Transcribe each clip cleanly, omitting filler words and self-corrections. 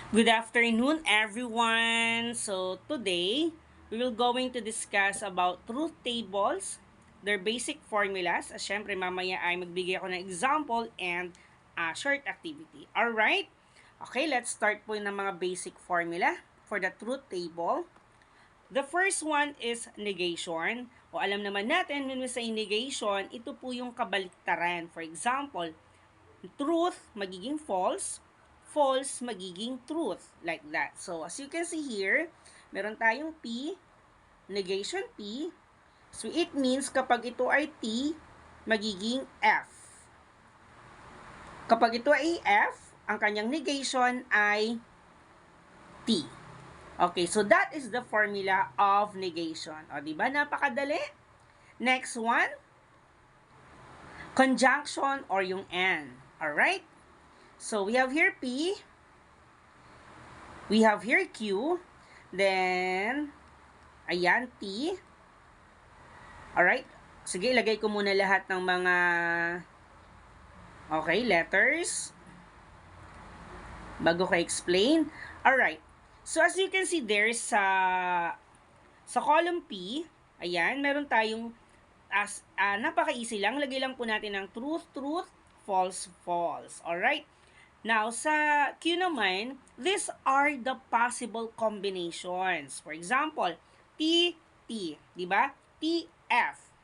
Good afternoon, everyone. So today, we will going to discuss about truth tables, their basic formulas. Syempre, mamaya ay magbigay ako ng example and short activity. Alright? Okay, let's start po ng mga basic formula for the truth table. The first one is negation. O alam naman natin, when we say negation, ito po yung kabaliktaran. For example, truth magiging false, false magiging truth, like that. So, as you can see here, meron tayong P, negation P. So, it means kapag ito ay T, magiging F. Kapag ito ay F, ang kanyang negation ay T. Okay, so that is the formula of negation. O, diba? Napakadali. Next one, conjunction or yung and. Alright? So, we have here P. We have here Q. Then, ayan, T. Alright? Sige, ilagay ko muna lahat ng mga letters bago ko explain. Alright. So, as you can see there sa column P, ayan, meron tayong napaka-easy lang. Lagay lang po natin ng truth, truth, false, false. Alright? Now, sa Q naman, these are the possible combinations. For example, T, T, di ba? T, F,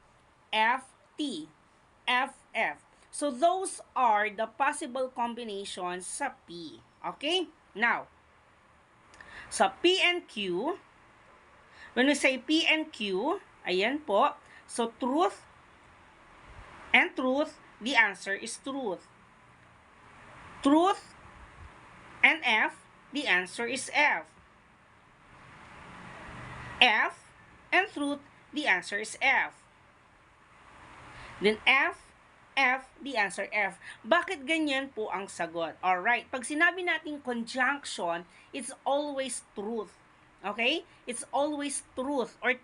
F, T, F, F. So, those are the possible combinations sa P. Okay? Now, sa P and Q, when we say P and Q, ayan po, so truth and truth, the answer is truth. Truth and F, the answer is F. F and truth, the answer is F. Then F, F, the answer F. Bakit ganyan po ang sagot? Alright, pag sinabi natin conjunction, it's always truth. Okay? It's always truth or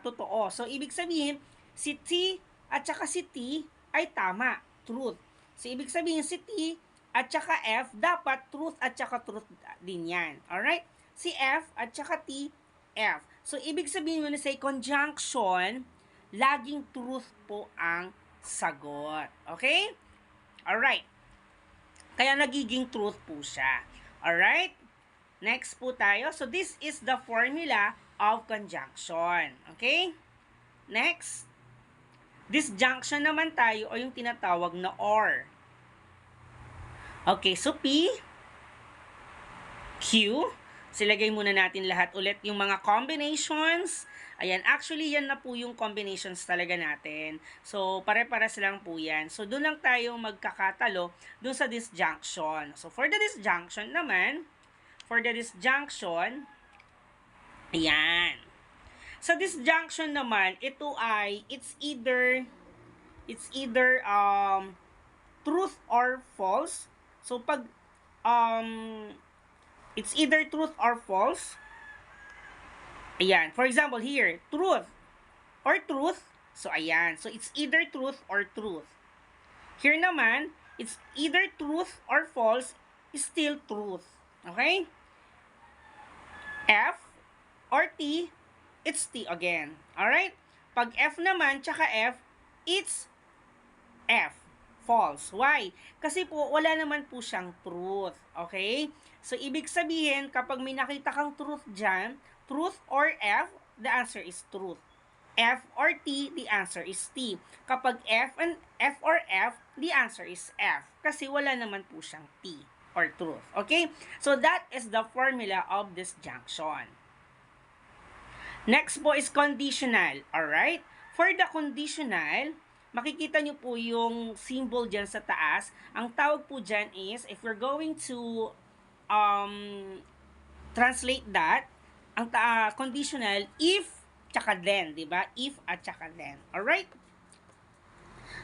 totoo. So, ibig sabihin, si T at saka si T ay tama, truth. So, ibig sabihin, si T at saka F, dapat truth at saka truth din yan. Alright? Si F at saka T, F. So, ibig sabihin, when you say conjunction, laging truth po ang sagot. Okay? Alright. Kaya nagiging truth po siya. Alright? Next po tayo. So, this is the formula of conjunction. Okay? Next. Disjunction naman tayo o yung tinatawag na OR. Okay, so P, Q, silagay muna natin lahat ulit yung mga combinations. Ayan, actually yan na po yung combinations talaga natin. So, pare-pares lang po yan. So, doon lang tayo magkakatalo doon sa disjunction. So, for the disjunction naman, ayan. Sa disjunction naman, ito ay, it's either truth or false. So, pag it's either truth or false. Ayan. For example, here, truth or truth. So, ayan. So, it's either truth or truth. Here naman, it's either truth or false, is still truth. Okay? F or T, it's T again. Alright? Pag F naman, tsaka F, it's F. False. Why? Kasi po, wala naman po siyang truth. Okay? So, ibig sabihin, kapag may nakita kang truth dyan, truth or F, the answer is truth. F or T, the answer is T. Kapag F or F, the answer is F. Kasi wala naman po siyang T or truth. Okay? So, that is the formula of disjunction. Next po is conditional. Alright? For the conditional, makikita nyo po yung symbol dyan sa taas. Ang tawag po dyan is, if we're going to translate that, ang conditional, if, tsaka then, di ba? If at tsaka then. Alright?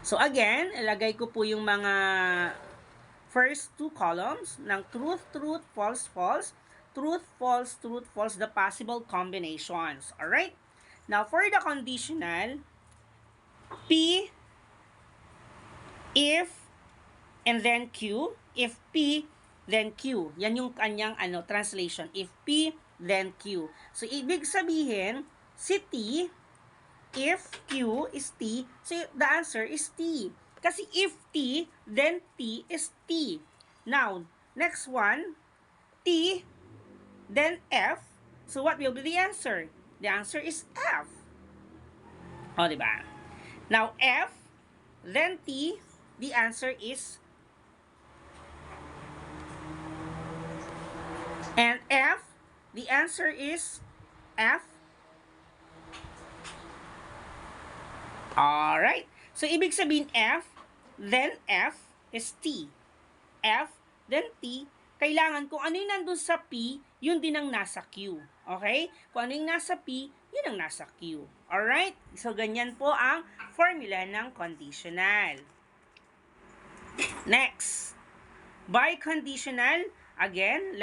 So again, ilagay ko po yung mga first two columns ng truth, truth, false, false, truth, false, truth, false, the possible combinations. Alright? Now, for the conditional, P, if, and then Q. If P, then Q. Yan yung kanyang translation. If P, then Q. So, ibig sabihin, si T, if Q is T, so the answer is T. Kasi if T, then T is T. Now, next one, T, then F. So, what will be the answer? The answer is F. O, diba? Now, F, then T, the answer is and F, the answer is F. Alright. So, ibig sabihin F, then F is T. F, then T. Kailangan kung ano yung nandun sa P, yun din ang nasa Q. Okay? Kung ano yung nasa P, yun ang nasa Q. Alright? So, ganyan po ang formula ng conditional. Next. Biconditional. Again,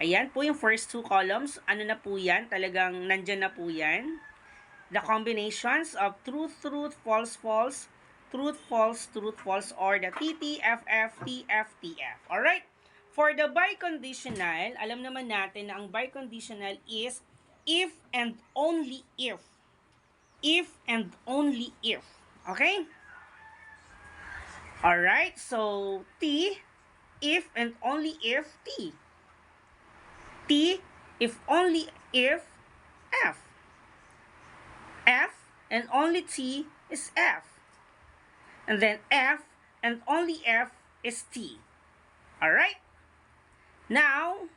ayan po yung first two columns. Ano na po yan? Talagang nandyan na po yan. The combinations of truth, truth, false, false, truth, false, truth, false, or the TT, FF, TF, TF. Alright? For the biconditional, alam naman natin na ang biconditional is if and only if. If and only if. Okay? Alright? So, T, if and only if T. T, if only if F. F and only T is F. And then F and only F is T. Alright? Now,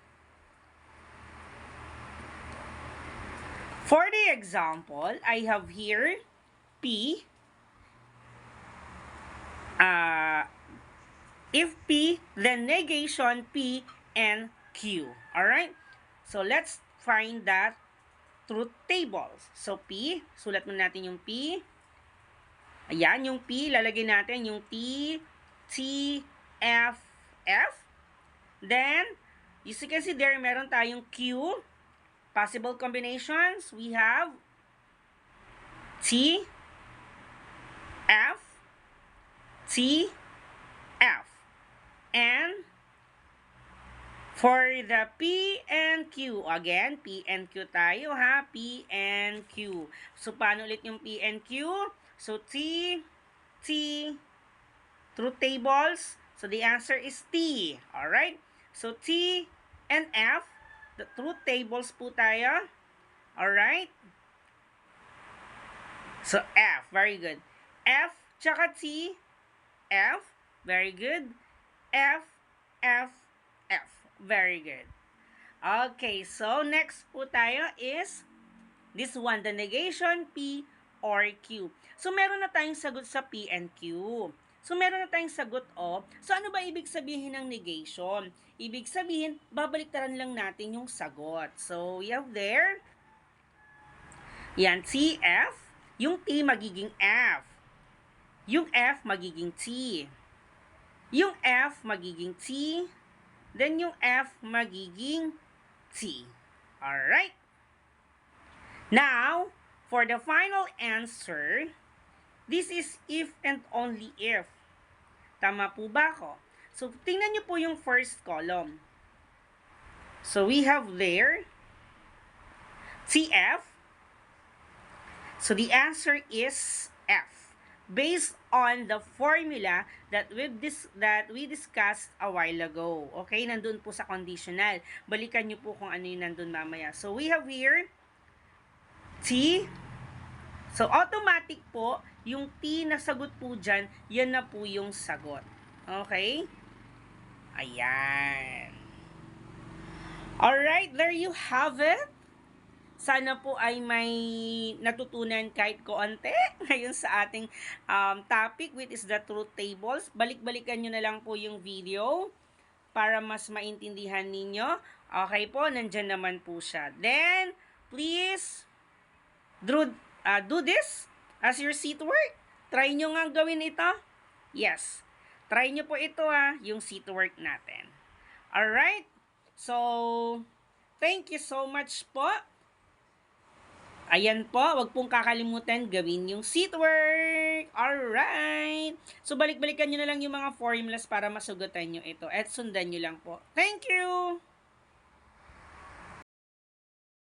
for the example, I have here P. If P, then negation P and Q. Alright? So, let's find that truth tables. So, P, sulat mo natin yung P. Ayan, yung P, lalagay natin yung T, T, F, F. Then, you can see there, meron tayong Q. Possible combinations, we have T, F, T, F. And for the P and Q, again, P and Q tayo ha, P and Q. So, paano ulit yung P and Q? So, T, truth tables. So, the answer is T. Alright? So, T and F, the truth tables po tayo. Alright? So, F, very good. F, tsaka T, F, very good. F, F, F. Very good. Okay, so next po tayo is this one, the negation P or Q. So, meron na tayong sagot sa P and Q. So, meron na tayong sagot O. So, ano ba ibig sabihin ng negation? Ibig sabihin, babaliktaran lang natin yung sagot. So, we have there, yan, T, F. Yung T magiging F. Yung F magiging T. Yung F magiging T. Then yung F magiging T. Alright? Now, for the final answer, this is if and only if. Tama po ba ako? So, tingnan nyo po yung first column. So, we have there TF. So, the answer is F. Based on the formula that we discussed a while ago. Okay, nandun po sa conditional. Balikan nyo po kung ano yung nandun mamaya. So, we have here T. So, automatic po, yung T na sagot po dyan, yan na po yung sagot. Okay? Ayan. Alright, there you have it. Sana po ay may natutunan kahit koante ngayon sa ating topic, which is the truth tables. Balik-balikan nyo na lang po yung video para mas maintindihan ninyo. Okay po, nandyan naman po siya. Then, please do this as your seat work. Try nyo nga gawin ito. Yes. Try nyo po ito yung seat work natin. Alright? So, thank you so much po. Ayan po, wag pong kakalimutan gawin yung seat work. Alright. So, balik-balikan nyo na lang yung mga formulas para masugutan nyo ito at sundan nyo lang po. Thank you!